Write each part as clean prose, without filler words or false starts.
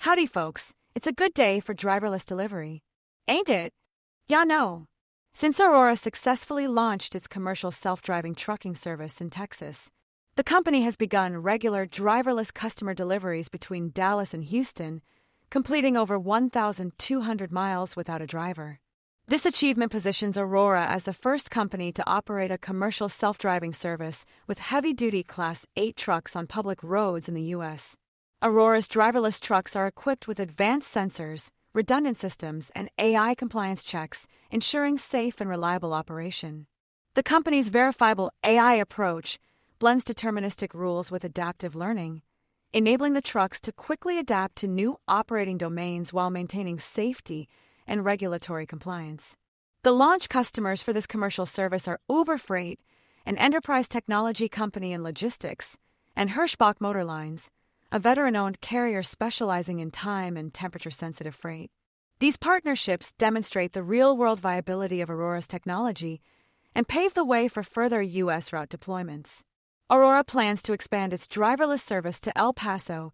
Howdy, folks. It's a good day for driverless delivery. Ain't it? Yeah, no. Since Aurora successfully launched its commercial self-driving trucking service in Texas, the company has begun regular driverless customer deliveries between Dallas and Houston, completing over 1,200 miles without a driver. This achievement positions Aurora as the first company to operate a commercial self-driving service with heavy-duty Class 8 trucks on public roads in the U.S. Aurora's driverless trucks are equipped with advanced sensors, redundant systems, and AI compliance checks, ensuring safe and reliable operation. The company's verifiable AI approach blends deterministic rules with adaptive learning, enabling the trucks to quickly adapt to new operating domains while maintaining safety and regulatory compliance. The launch customers for this commercial service are Uber Freight, an enterprise technology company in logistics, and Hirschbach Motor Lines, a veteran-owned carrier specializing in time and temperature-sensitive freight. These partnerships demonstrate the real-world viability of Aurora's technology and pave the way for further U.S. route deployments. Aurora plans to expand its driverless service to El Paso,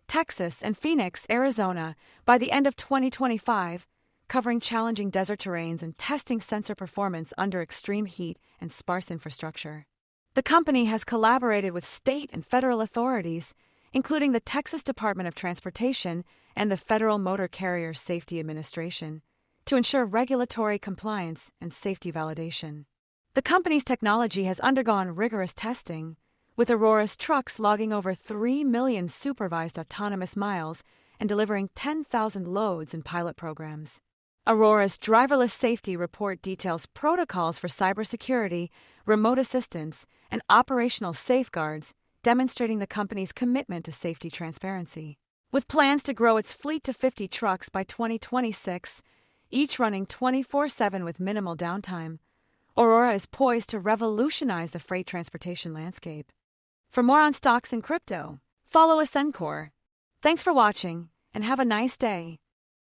Texas, and Phoenix, Arizona by the end of 2025, covering challenging desert terrains and testing sensor performance under extreme heat and sparse infrastructure. The company has collaborated with state and federal authorities, including the Texas Department of Transportation and the Federal Motor Carrier Safety Administration, to ensure regulatory compliance and safety validation. The company's technology has undergone rigorous testing, with Aurora's trucks logging over 3 million supervised autonomous miles and delivering 10,000 loads in pilot programs. Aurora's driverless safety report details protocols for cybersecurity, remote assistance, and operational safeguards, demonstrating the company's commitment to safety transparency. With plans to grow its fleet to 50 trucks by 2026, each running 24/7 with minimal downtime, Aurora is poised to revolutionize the freight transportation landscape. For more on stocks and crypto, follow Ascencore. Thanks for watching, and have a nice day.